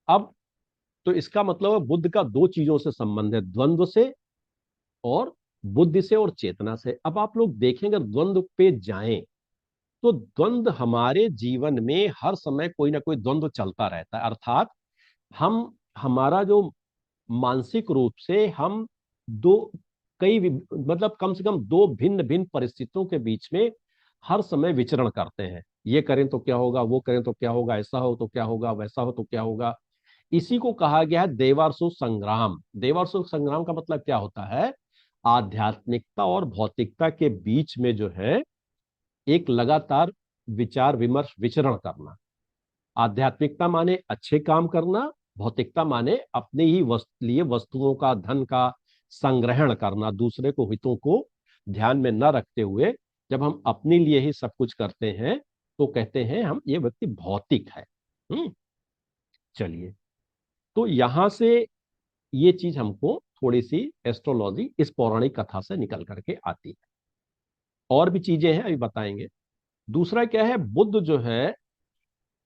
अब तो इसका मतलब है बुद्ध का दो चीजों से संबंध है, द्वंद्व से और बुद्धि से और चेतना से। अब आप लोग देखेंगे द्वंद्व पे जाएं तो द्वंद्व हमारे जीवन में हर समय कोई ना कोई द्वंद्व चलता रहता है। अर्थात हम हमारा जो मानसिक रूप से हम दो मतलब कम से कम दो भिन्न भिन्न परिस्थितियों के बीच में हर समय विचरण करते हैं। ये करें तो क्या होगा, वो करें तो क्या होगा, ऐसा हो तो क्या होगा, वैसा हो तो क्या होगा। इसी को कहा गया है देवासुर संग्राम। देवासुर संग्राम का मतलब क्या होता है, आध्यात्मिकता और भौतिकता के बीच में जो है एक लगातार विचार विमर्श विचरण करना। आध्यात्मिकता माने अच्छे काम करना, भौतिकता माने अपने ही लिए वस्तुओं का, धन का संग्रहण करना, दूसरे को हितों को ध्यान में न रखते हुए जब हम अपने लिए ही सब कुछ करते हैं तो कहते हैं हम ये व्यक्ति भौतिक है। चलिए, तो यहां से ये चीज हमको थोड़ी सी एस्ट्रोलॉजी इस पौराणिक कथा से निकल करके आती है। और भी चीजें हैं, अभी बताएंगे। दूसरा क्या है, बुद्ध जो है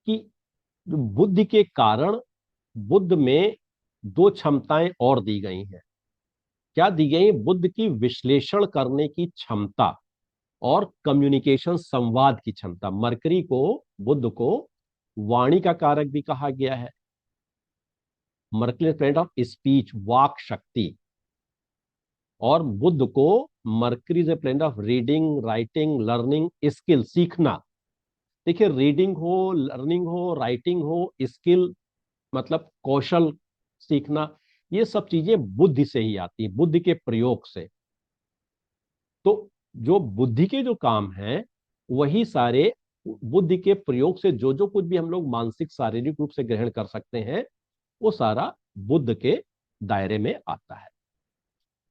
कि बुद्धि के कारण बुद्ध में दो क्षमताएं और दी गई हैं। क्या दी गई, बुद्ध की विश्लेषण करने की क्षमता और कम्युनिकेशन संवाद की क्षमता। मरकरी को, बुद्ध को वाणी का कारक भी कहा गया है। मरकरी प्लैनेट ऑफ स्पीच, वाक शक्ति। और बुद्ध को mercury is a planet of reading, writing, learning, skill, सीखना। देखिए, रीडिंग हो, लर्निंग हो, राइटिंग हो, स्किल मतलब कौशल सीखना, ये सब चीजें बुद्धि से ही आती है, बुद्धि के प्रयोग से। तो जो बुद्धि के जो काम हैं वही सारे बुद्धि के प्रयोग से जो जो कुछ भी हम लोग मानसिक शारीरिक रूप से ग्रहण कर सकते हैं वो सारा बुद्ध के दायरे में आता है।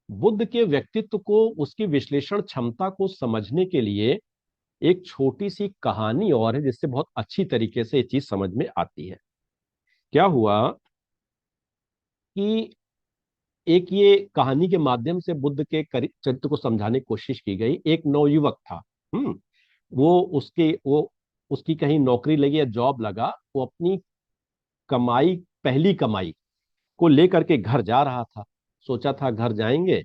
बुद्ध के व्यक्तित्व को, उसकी विश्लेषण क्षमता को समझने के लिए एक छोटी सी कहानी और है जिससे बहुत अच्छी तरीके से ये चीज समझ में आती है। क्या हुआ कि एक ये कहानी के माध्यम से बुद्ध के चरित्र को समझाने की कोशिश की गई। एक नवयुवक था। वो उसकी कहीं नौकरी लगी या जॉब लगा। वो अपनी कमाई, पहली कमाई को लेकर के घर जा रहा था। सोचा था घर जाएंगे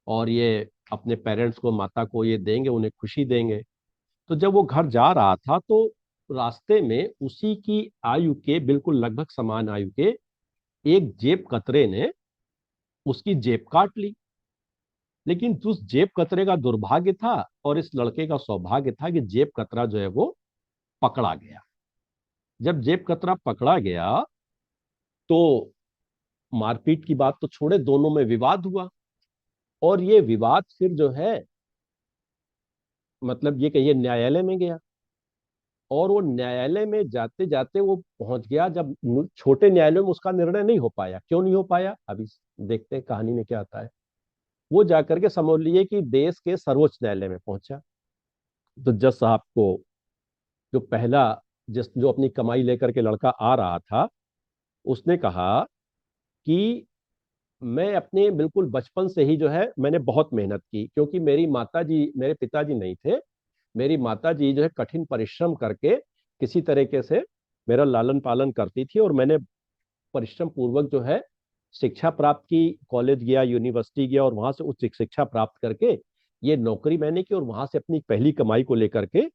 और ये अपने पेरेंट्स को, माता को ये देंगे, उन्हें खुशी देंगे। तो जब वो घर जा रहा था तो रास्ते में उसी की आयु के, बिल्कुल लगभग समान आयु के एक जेब कतरे ने उसकी जेब काट ली। लेकिन उस जेब कतरे का दुर्भाग्य था और इस लड़के का सौभाग्य था कि जेब कतरा जो है वो पकड़ा गया। जब जेब कतरा पकड़ा गया तो मारपीट की बात तो छोड़े, दोनों में विवाद हुआ। और ये विवाद फिर जो है, मतलब ये कहिए न्यायालय में गया। और वो न्यायालय में जाते जाते वो पहुंच गया, जब छोटे न्यायालय में उसका निर्णय नहीं हो पाया। क्यों नहीं हो पाया, अभी देखते हैं कहानी में क्या आता है। वो जाकर के समझ लिए कि देश के सर्वोच्च न्यायालय में पहुंचा। तो जज साहब को, जो पहला, जो अपनी कमाई लेकर के लड़का आ रहा था, उसने कहा कि मैं अपने बिल्कुल बचपन से ही जो है मैंने बहुत मेहनत की, क्योंकि मेरी माता जी, मेरे पिताजी नहीं थे, मेरी माता जी जो है कठिन परिश्रम करके किसी तरीके से मेरा लालन पालन करती थी। और मैंने परिश्रम पूर्वक जो है शिक्षा प्राप्त की, कॉलेज गया, यूनिवर्सिटी गया और वहां से उच्च शिक्षा प्राप्त करके ये नौकरी मैंने की और वहां से अपनी पहली कमाई को लेकर के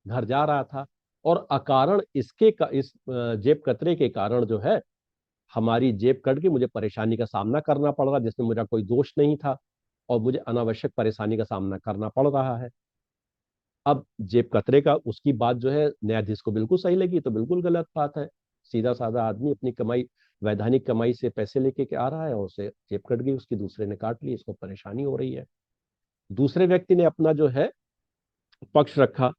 घर जा रहा था। और अकारण इस जेब कतरे के कारण जो है हमारी जेब कट के मुझे परेशानी का सामना करना पड़ रहा, जिसमें मेरा कोई दोष नहीं था और मुझे अनावश्यक परेशानी का सामना करना पड़ रहा है। अब जेब कतरे का, उसकी बात जो है न्यायाधीश को बिल्कुल सही लगी, तो बिल्कुल गलत बात है। सीधा साधा आदमी अपनी कमाई, वैधानिक कमाई से पैसे लेके के आ रहा है और उसे जेब कट गई, उसकी दूसरे ने काट ली, इसको परेशानी हो रही है। दूसरे व्यक्ति ने अपना जो है पक्ष रखा।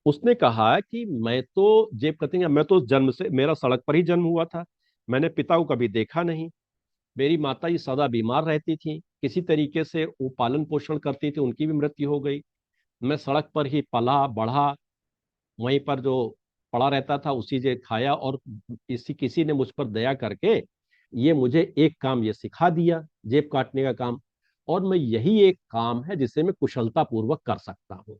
उसने कहा कि मैं तो जेब कतरी, मैं तो जन्म से, मेरा सड़क पर ही जन्म हुआ था, मैंने पिता को कभी देखा नहीं। मेरी माता जी सदा बीमार रहती थी, किसी तरीके से वो पालन पोषण करती थी, उनकी भी मृत्यु हो गई। मैं सड़क पर ही पला बढ़ा, वहीं पर जो पड़ा रहता था उसी से खाया। और इसी किसी ने मुझ पर दया करके ये मुझे एक काम ये सिखा दिया, जेब काटने का काम। और मैं, यही एक काम है जिसे मैं कुशलता पूर्वक कर सकता हूँ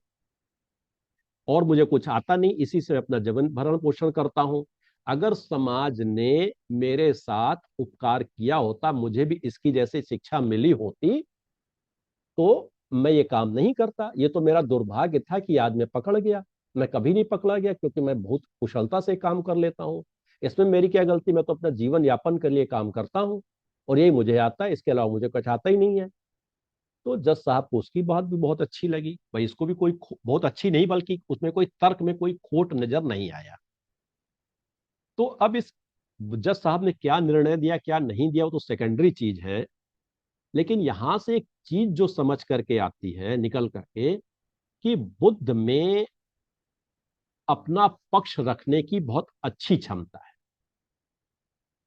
और मुझे कुछ आता नहीं, इसी से अपना जीवन भरण पोषण करता हूँ। अगर समाज ने मेरे साथ उपकार किया होता, मुझे भी इसकी जैसी शिक्षा मिली होती, तो मैं ये काम नहीं करता। ये तो मेरा दुर्भाग्य था कि आज मैं पकड़ गया। मैं कभी नहीं पकड़ा गया क्योंकि मैं बहुत कुशलता से काम कर लेता हूँ। इसमें मेरी क्या गलती? मैं तो अपना जीवन यापन के लिए काम करता हूँ और यही मुझे आता है, इसके अलावा मुझे कुछ आता ही नहीं है। तो जज साहब को उसकी बात भी बहुत अच्छी लगी भाई, इसको भी कोई बहुत अच्छी नहीं, बल्कि उसमें कोई तर्क में कोई खोट नजर नहीं आया। तो अब इस जज साहब ने क्या निर्णय दिया क्या नहीं दिया वो तो सेकेंडरी चीज है। लेकिन यहां से एक चीज जो समझ करके आती है निकल करके, कि बुद्ध में अपना पक्ष रखने की बहुत अच्छी क्षमता है।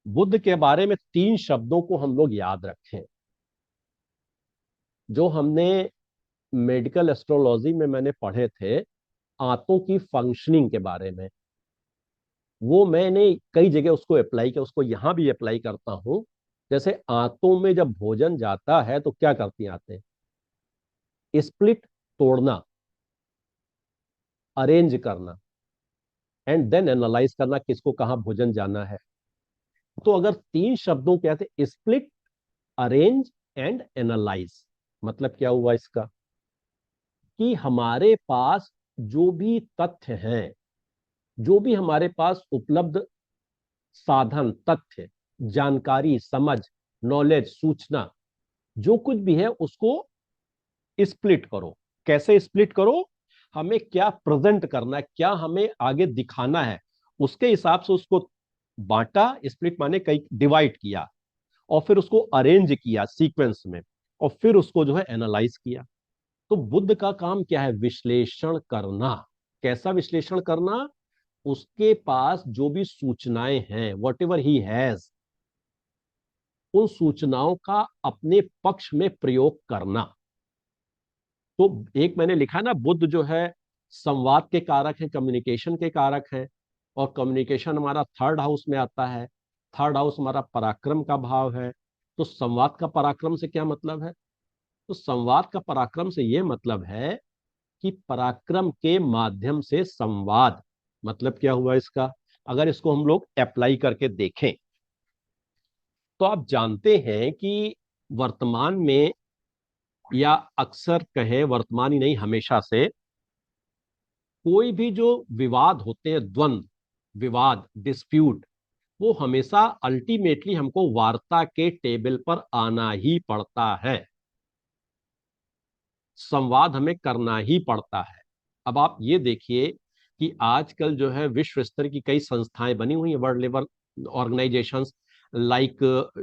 बुद्ध के बारे में तीन शब्दों को हम लोग याद रखें, जो हमने मेडिकल एस्ट्रोलॉजी में मैंने पढ़े थे, आंतों की फंक्शनिंग के बारे में। वो मैंने कई जगह उसको अप्लाई किया, उसको यहां भी अप्लाई करता हूं। जैसे आंतों में जब भोजन जाता है तो क्या करती हैं आंतें? स्प्लिट, तोड़ना, अरेंज करना, एंड देन एनालाइज करना किसको कहां भोजन जाना है। तो अगर तीन शब्दों के आते, स्प्लिट, अरेंज एंड एनालाइज, मतलब क्या हुआ इसका? कि हमारे पास जो भी तथ्य हैं, जो भी हमारे पास उपलब्ध साधन, तथ्य, जानकारी, समझ, नॉलेज, सूचना, जो कुछ भी है उसको स्प्लिट करो। कैसे स्प्लिट करो? हमें क्या प्रेजेंट करना है, क्या हमें आगे दिखाना है, उसके हिसाब से उसको बांटा। स्प्लिट माने कई डिवाइड किया, और फिर उसको अरेंज किया सीक्वेंस में, और फिर उसको जो है एनालाइज किया। तो बुद्ध का काम क्या है? विश्लेषण करना। कैसा विश्लेषण करना? उसके पास जो भी सूचनाएं हैं, वट एवर ही हैज, उन सूचनाओं का अपने पक्ष में प्रयोग करना। तो एक मैंने लिखा ना, बुद्ध जो है संवाद के कारक है, कम्युनिकेशन के कारक है। और कम्युनिकेशन हमारा थर्ड हाउस में आता है। थर्ड हाउस हमारा पराक्रम का भाव है। तो संवाद का पराक्रम से क्या मतलब है? तो संवाद का पराक्रम से यह मतलब है कि पराक्रम के माध्यम से संवाद, मतलब क्या हुआ इसका? अगर इसको हम लोग अप्लाई करके देखें, तो आप जानते हैं कि वर्तमान में, या अक्सर कहे वर्तमान ही नहीं हमेशा से, कोई भी जो विवाद होते हैं, द्वंद, विवाद, डिस्प्यूट, वो हमेशा अल्टीमेटली हमको वार्ता के टेबल पर आना ही पड़ता है। संवाद हमें करना ही पड़ता है। अब आप ये देखिए कि आजकल जो है विश्व स्तर की कई संस्थाएं बनी हुई हैं, world level organisations, like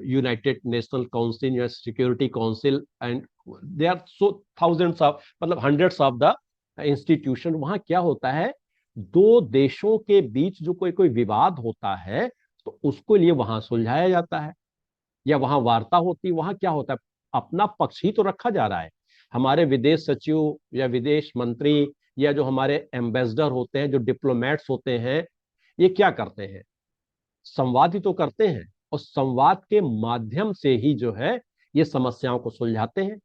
united national council या security council, and they are so thousands of, मतलब हंड्रेड्स ऑफ द इंस्टीट्यूशन। वहां क्या होता है? दो देशों के बीच जो कोई कोई विवाद होता है, तो उसको लिए वहां सुलझाया जाता है, या वहां वार्ता होती, वहां क्या होता है? अपना पक्ष ही तो रखा जा रहा है। हमारे विदेश सचिव या विदेश मंत्री, या जो हमारे एम्बेसडर होते हैं, जो डिप्लोमेट्स होते हैं, ये क्या करते हैं? संवाद ही तो करते हैं। और संवाद के माध्यम से ही जो है ये समस्याओं को सुलझाते हैं।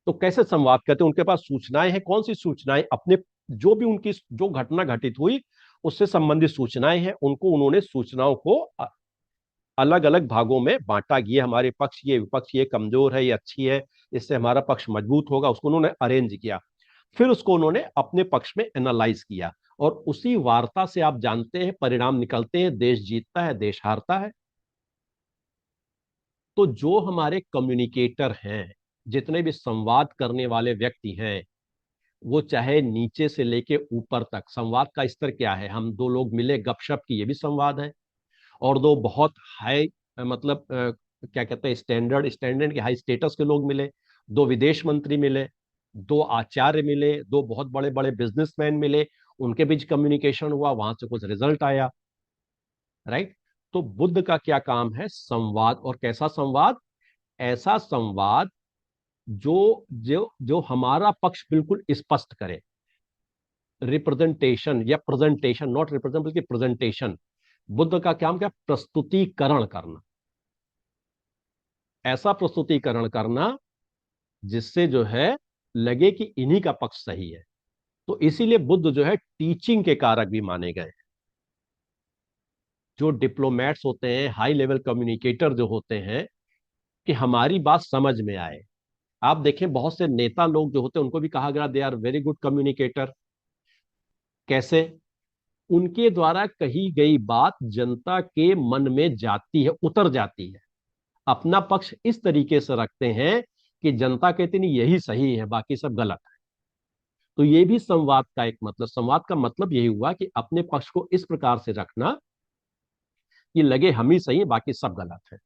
तो कैसे संवाद करते हैं? उनके पास सूचनाएं हैं। कौन सी सूचनाएं? अपने जो भी उनकी जो घटना घटित हुई उससे संबंधित सूचनाएं हैं, उनको उन्होंने सूचनाओं को अलग अलग भागों में बांटा। ये हमारे पक्ष, ये विपक्ष, ये कमजोर है, ये अच्छी है, इससे हमारा पक्ष मजबूत होगा, उसको उन्होंने अरेंज किया। फिर उसको उन्होंने अपने पक्ष में एनालाइज किया, और उसी वार्ता से आप जानते हैं परिणाम निकलते हैं, देश जीतता है, देश हारता है। तो जो हमारे कम्युनिकेटर हैं, जितने भी संवाद करने वाले व्यक्ति हैं, वो चाहे नीचे से लेके ऊपर तक, संवाद का स्तर क्या है? हम दो लोग मिले, गपशप की, ये भी संवाद है। और दो बहुत हाई, मतलब क्या कहते हैं, स्टैंडर्ड स्टैंडर्ड के हाई स्टेटस के लोग मिले, दो विदेश मंत्री मिले, दो आचार्य मिले, दो बहुत बड़े बड़े बिजनेसमैन मिले, उनके बीच कम्युनिकेशन हुआ, वहां से कुछ रिजल्ट आया। राइट? तो बुद्ध का क्या काम है? संवाद। और कैसा संवाद? ऐसा संवाद जो जो जो हमारा पक्ष बिल्कुल स्पष्ट करे। रिप्रेजेंटेशन या प्रेजेंटेशन, नॉट रिप्रेजेंट बल्कि प्रेजेंटेशन। बुद्ध का काम क्या? प्रस्तुतिकरण करना। ऐसा प्रस्तुतिकरण करना जिससे जो है लगे कि इन्हीं का पक्ष सही है। तो इसीलिए बुद्ध जो है टीचिंग के कारक भी माने गए। जो डिप्लोमेट्स होते हैं, हाई लेवल कम्युनिकेटर जो होते हैं, कि हमारी बात समझ में आए। आप देखें बहुत से नेता लोग जो होते हैं उनको भी कहा गया they are very good communicator. कैसे? उनके द्वारा कही गई बात जनता के मन में जाती है, उतर जाती है। अपना पक्ष इस तरीके से रखते हैं कि जनता कहती नहीं यही सही है, बाकी सब गलत है। तो ये भी संवाद का एक मतलब, संवाद का मतलब यही हुआ कि अपने पक्ष को इस प्रकार से रखना कि लगे हम ही सही है, बाकी सब गलत है।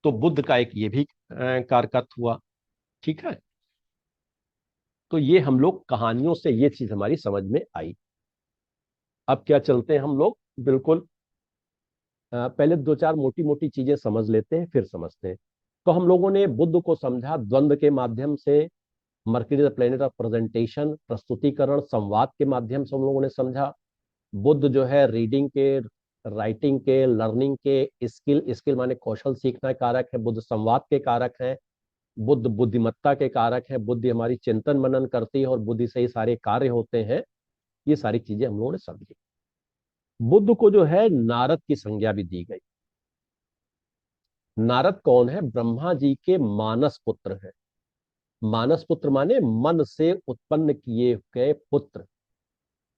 तो बुद्ध का एक ये भी कारकत हुआ। ठीक है। तो ये हम लोग कहानियों से ये चीज हमारी समझ में आई। अब क्या चलते हैं हम लोग, बिल्कुल पहले दो चार मोटी मोटी चीजें समझ लेते हैं फिर समझते हैं। तो हम लोगों ने बुद्ध को समझा द्वंद्व के माध्यम से, mercury the planet of presentation, प्रस्तुतिकरण, संवाद के माध्यम से हम लोगों ने समझा। बुद्ध जो है रीडिंग के, राइटिंग के, लर्निंग के, स्किल, स्किल माने कौशल सीखना कारक है, बुद्ध संवाद के कारक है, बुद्ध बुद्धिमत्ता के कारक है, बुद्धि हमारी चिंतन मनन करती है और बुद्धि से ही सारे कार्य होते हैं। ये सारी चीजें हम लोगों ने समझी। बुद्ध को जो है नारद की संज्ञा भी दी गई। नारद कौन है? ब्रह्मा जी के मानस पुत्र है। मानस पुत्र माने मन से उत्पन्न किए गए पुत्र।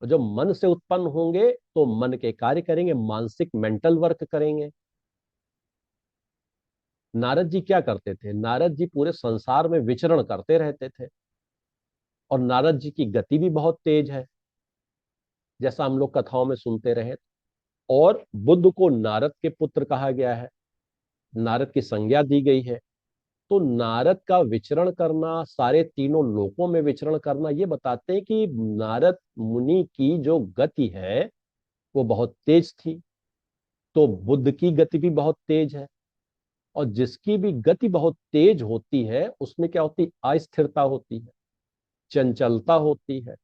जो मन से उत्पन्न होंगे तो मन के कार्य करेंगे, मानसिक मेंटल वर्क करेंगे। नारद जी क्या करते थे? नारद जी पूरे संसार में विचरण करते रहते थे। और नारद जी की गति भी बहुत तेज है, जैसा हम लोग कथाओं में सुनते रहे। और बुद्ध को नारद के पुत्र कहा गया है, नारद की संज्ञा दी गई है। तो नारद का विचरण करना, सारे तीनों लोकों में विचरण करना, ये बताते हैं कि नारद मुनि की जो गति है वो बहुत तेज थी। तो बुद्ध की गति भी बहुत तेज है। और जिसकी भी गति बहुत तेज होती है उसमें क्या होती है? अस्थिरता होती है, चंचलता होती है।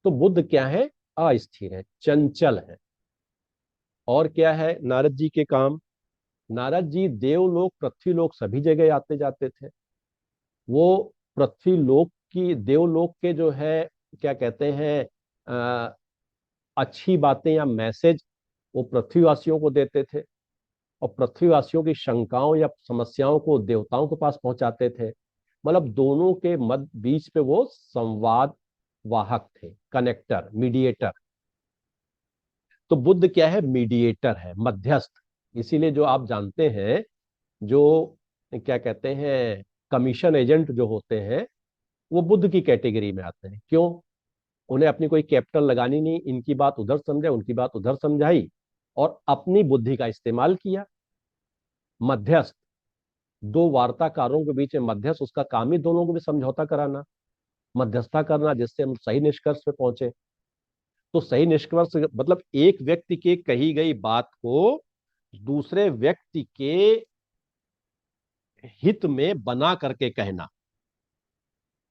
तो बुद्ध क्या है? अस्थिर है, चंचल है। और क्या है नारद जी के काम? नारद जी देवलोक, पृथ्वीलोक सभी जगह आते जाते थे। वो पृथ्वीलोक की, देवलोक के जो है क्या कहते हैं, अ, अच्छी बातें या मैसेज वो पृथ्वीवासियों को देते थे। और पृथ्वीवासियों की शंकाओं या समस्याओं को देवताओं के पास पहुंचाते थे। मतलब दोनों के मध्य बीच पे वो संवाद वाहक थे, कनेक्टर, मीडिएटर। तो बुद्ध क्या है? मीडिएटर है, मध्यस्थ। इसीलिए जो आप जानते हैं, जो क्या कहते हैं, कमीशन एजेंट जो होते हैं, वो बुद्ध की कैटेगरी में आते हैं। क्यों? उन्हें अपनी कोई कैपिटल लगानी नहीं, इनकी बात उधर समझाई, उनकी बात उधर समझाई, और अपनी बुद्धि का इस्तेमाल किया। मध्यस्थ, दो वार्ताकारों के बीच में मध्यस्थ, उसका काम ही दोनों को भी समझौता कराना, मध्यस्थता करना, जिससे हम सही निष्कर्ष पे पहुंचे। तो सही निष्कर्ष मतलब एक व्यक्ति की कही गई बात को दूसरे व्यक्ति के हित में बना करके कहना।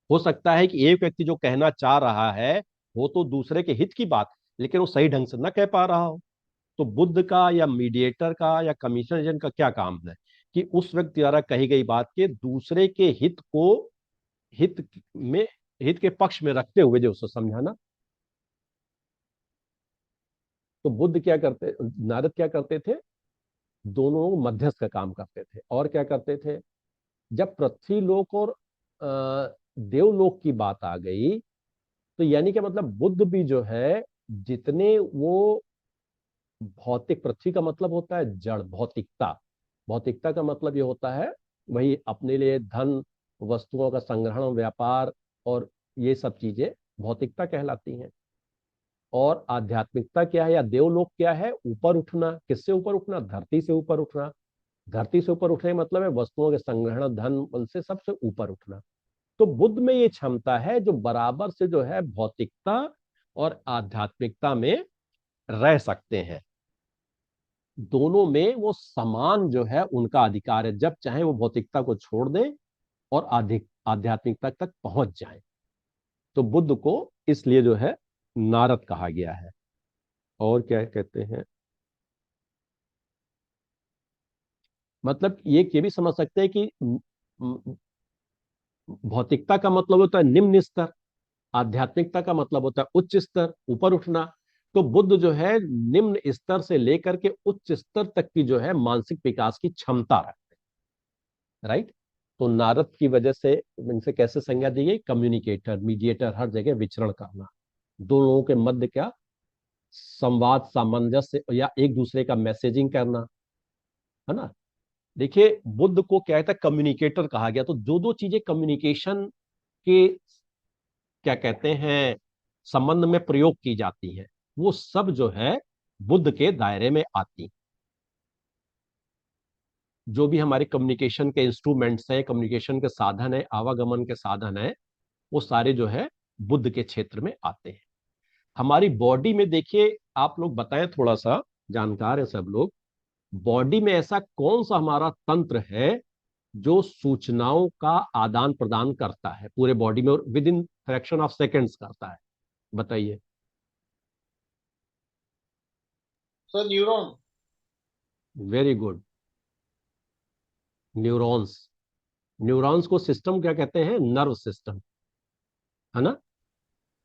हो सकता है कि एक व्यक्ति जो कहना चाह रहा है वो तो दूसरे के हित की बात, लेकिन वो सही ढंग से न कह पा रहा हो। तो बुद्ध का या मीडिएटर का या कमीशन एजेंट का क्या काम है? कि उस व्यक्ति द्वारा कही गई बात के दूसरे के हित को, हित में, हित के पक्ष में रखते हुए जो उसे समझाना। तो बुद्ध क्या करते, नारद क्या करते थे? दोनों मध्यस्थ का काम करते थे। और क्या करते थे? जब पृथ्वीलोक और देवलोक की बात आ गई, तो यानी कि मतलब बुद्ध भी जो है, जितने वो भौतिक, पृथ्वी का मतलब होता है जड़, भौतिकता। भौतिकता का मतलब ये होता है वही अपने लिए धन, वस्तुओं का संग्रहण, व्यापार, और ये सब चीजें भौतिकता कहलाती हैं। और आध्यात्मिकता क्या है या देवलोक क्या है? ऊपर उठना। किससे ऊपर उठना? धरती से ऊपर उठना। धरती से ऊपर उठने मतलब है वस्तुओं के संग्रहण, धन, उनसे सबसे ऊपर उठना। तो बुद्ध में ये क्षमता है जो बराबर से जो है भौतिकता और आध्यात्मिकता में रह सकते हैं। दोनों में वो समान जो है उनका अधिकार है, जब चाहे वो भौतिकता को छोड़ दें और आध्यात्मिकता तक पहुंच जाए। तो बुद्ध को इसलिए जो है नारद कहा गया है। और क्या कहते हैं, मतलब ये भी समझ सकते हैं कि भौतिकता का मतलब होता है निम्न स्तर, आध्यात्मिकता का मतलब होता है उच्च स्तर, ऊपर उठना। तो बुद्ध जो है निम्न स्तर से लेकर के उच्च स्तर तक की जो है मानसिक विकास की क्षमता रखते हैं, राइट। तो नारद की वजह से इनसे कैसे संज्ञा दी गई, कम्युनिकेटर, मीडिएटर, हर जगह विचरण करना, दो लोगों के मध्य क्या संवाद, सामंजस्य, या एक दूसरे का मैसेजिंग करना, है ना। देखिए बुद्ध को क्या कहता है, कम्युनिकेटर कहा गया। तो जो दो चीजें कम्युनिकेशन के क्या कहते हैं संबंध में प्रयोग की जाती हैं, वो सब जो है बुद्ध के दायरे में आती। जो भी हमारे कम्युनिकेशन के इंस्ट्रूमेंट्स हैं, कम्युनिकेशन के साधन है, आवागमन के साधन है, वो सारे जो है बुद्ध के क्षेत्र में आते हैं। हमारी बॉडी में देखिए, आप लोग बताएं, थोड़ा सा जानकार है सब लोग, बॉडी में ऐसा कौन सा हमारा तंत्र है जो सूचनाओं का आदान प्रदान करता है पूरे बॉडी में, और with in fraction of seconds करता है, बताइए। Sir neuron. Very good, neurons. Neurons को सिस्टम क्या कहते हैं, नर्व सिस्टम, है ना।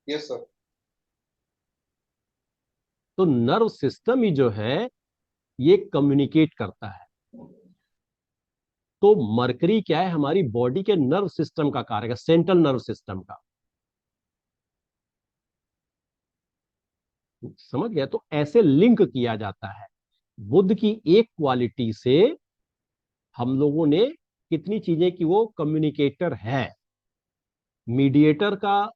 Yes sir. तो नर्व सिस्टम ही जो है ये कम्युनिकेट करता है। तो मरकरी क्या है, हमारी बॉडी के नर्व सिस्टम का कार्य है, सेंट्रल नर्व सिस्टम का, समझ गया। तो ऐसे लिंक किया जाता है। बुद्ध की एक क्वालिटी से हम लोगों ने कितनी चीजें की, वो कम्युनिकेटर है, मीडिएटर का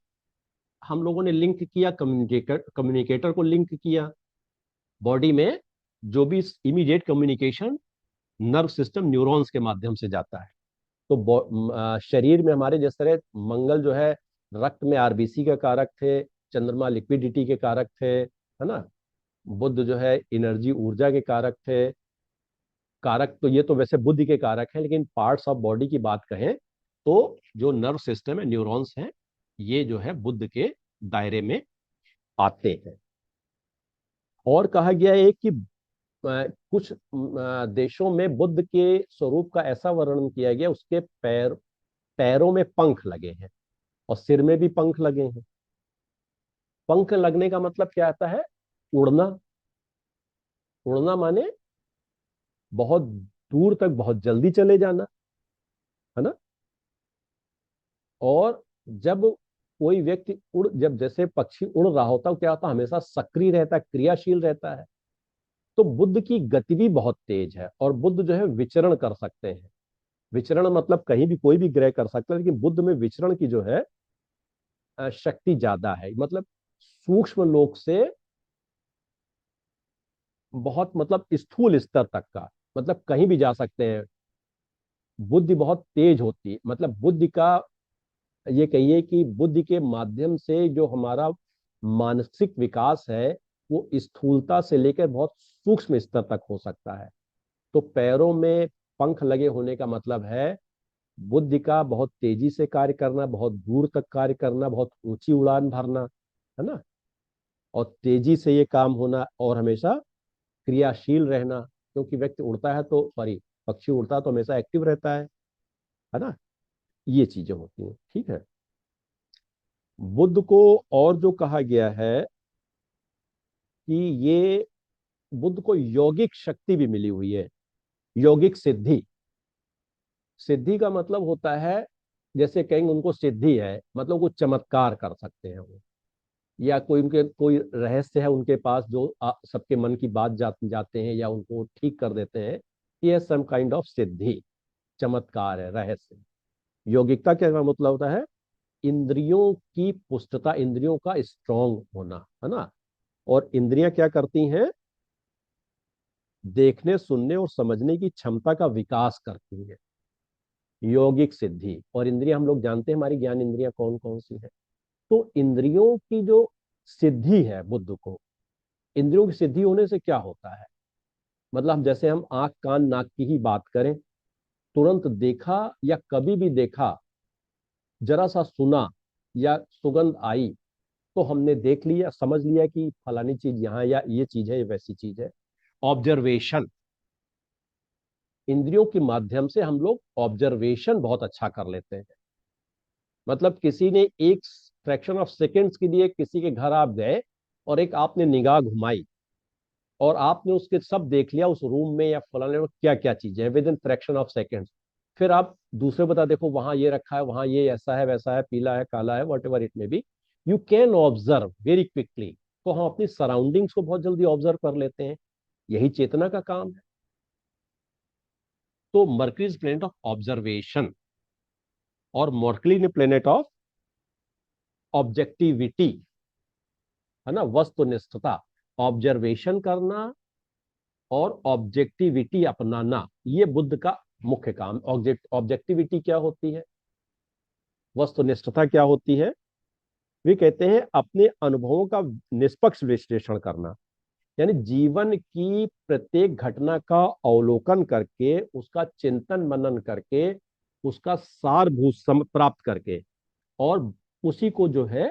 हम लोगों ने लिंक किया, कम्युनिकेटर कम्युनिकेटर को लिंक किया। बॉडी में जो भी immediate communication nerve system neurons के माध्यम से जाता है। तो शरीर में हमारे जिस तरह मंगल जो है रक्त में आरबीसी के कारक थे, चंद्रमा लिक्विडिटी के कारक थे, है ना। बुद्ध जो है एनर्जी, ऊर्जा के कारक थे। कारक तो ये तो वैसे बुद्धि के कारक हैं, लेकिन पार्ट्स ऑफ बॉडी की बात कहें तो जो नर्व सिस्टम है, न्यूरॉन्स हैं, ये जो है बुद्ध के दायरे में आते हैं। और कहा गया है कि कुछ देशों में बुद्ध के स्वरूप का ऐसा वर्णन किया गया, उसके पैरों में पंख लगे हैं और सिर में भी पंख लगे हैं। पंख लगने का मतलब क्या आता है, उड़ना। उड़ना माने बहुत दूर तक बहुत जल्दी चले जाना, है ना। और जब कोई व्यक्ति जब जैसे पक्षी उड़ रहा होता है, क्या होता है, हमेशा सक्रिय रहता है, क्रियाशील रहता है। तो बुद्ध की गति भी बहुत तेज है, और बुद्ध जो है विचरण कर सकते हैं। विचरण मतलब कहीं भी कोई भी ग्रह कर सकता है, लेकिन बुद्ध में विचरण की जो है शक्ति ज्यादा है। मतलब सूक्ष्म लोक से बहुत, मतलब स्थूल स्तर तक का, मतलब कहीं भी जा सकते हैं। बुद्धि बहुत तेज होती है, मतलब बुद्धि का, ये कहिए कि बुद्धि के माध्यम से जो हमारा मानसिक विकास है, वो स्थूलता से लेकर बहुत सूक्ष्म स्तर तक हो सकता है। तो पैरों में पंख लगे होने का मतलब है बुद्धि का बहुत तेजी से कार्य करना, बहुत दूर तक कार्य करना, बहुत ऊंची उड़ान भरना, है ना। और तेजी से ये काम होना, और हमेशा क्रियाशील रहना, क्योंकि व्यक्ति उड़ता है तो, सॉरी, पक्षी उड़ता है तो हमेशा एक्टिव रहता है ना। ये चीजें होती हैं, ठीक है। बुद्ध को और जो कहा गया है कि ये बुद्ध को यौगिक शक्ति भी मिली हुई है, यौगिक सिद्धि। सिद्धि का मतलब होता है, जैसे कहेंगे उनको सिद्धि है, मतलब वो चमत्कार कर सकते हैं वो, या कोई उनके कोई रहस्य है उनके पास जो सबके मन की बात जाते हैं, या उनको ठीक कर देते हैं। ये सम काइंड ऑफ सिद्धि, चमत्कार है, रहस्य। यौगिकता क्या मतलब होता है, इंद्रियों की पुष्टता, इंद्रियों का स्ट्रांग होना, है ना। और इंद्रियां क्या करती हैं, देखने, सुनने और समझने की क्षमता का विकास करती है, यौगिक सिद्धि। और इंद्रियां हम लोग जानते हैं, हमारी ज्ञान इंद्रियां कौन कौन सी है। तो इंद्रियों की जो सिद्धि है बुद्ध को, इंद्रियों की सिद्धि होने से क्या होता है, मतलब जैसे हम आंख कान नाक की ही बात करें, तुरंत देखा या कभी भी देखा, जरा सा सुना या सुगंध आई, तो हमने देख लिया, समझ लिया कि फलानी चीज यहाँ, या ये चीज है, ये वैसी चीज है। ऑब्जर्वेशन, इंद्रियों के माध्यम से हम लोग ऑब्जर्वेशन बहुत अच्छा कर लेते हैं। मतलब किसी ने एक फ्रैक्शन ऑफ सेकेंड्स के लिए किसी के घर आप गए, और एक आपने निगाह घुमाई और आपने उसके सब देख लिया उस रूम में या फलाने में क्या क्या चीजें हैं with in fraction of seconds. फिर आप दूसरे बता, देखो वहां ये रखा है, वहां ये ऐसा है, वैसा है, पीला है, काला है, what ever it may be, you can observe very quickly. तो हम अपनी सराउंडिंग्स को बहुत जल्दी ऑब्जर्व कर लेते हैं, यही चेतना का काम है। तो mercury is planet of observation और मर्करी ने प्लेनेट ऑफ ऑब्जेक्टिविटी, है ना, वस्तुनिष्ठता। ऑब्जर्वेशन करना और ऑब्जेक्टिविटी अपनाना, ये बुद्ध का मुख्य काम। ऑब्जेक्टिविटी क्या होती है, वस्तुनिष्ठता क्या होती है? वे कहते हैं अपने अनुभवों का निष्पक्ष विश्लेषण करना, यानी जीवन की प्रत्येक घटना का अवलोकन करके, उसका चिंतन मनन करके, उसका सारभूत प्राप्त करके और उसी को जो है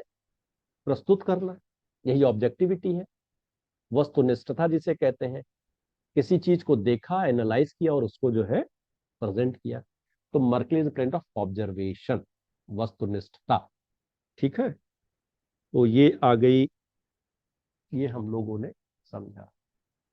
प्रस्तुत करना, यही ऑब्जेक्टिविटी है। वस्तुनिष्ठता जिसे कहते हैं, किसी चीज को देखा, एनालाइज किया और उसको जो है प्रेजेंट किया। तो मर्कली इज प्लेनेट ऑफ ऑब्जर्वेशन, वस्तुनिष्ठता। ठीक है, तो ये आ गई, ये हम लोगों ने समझा।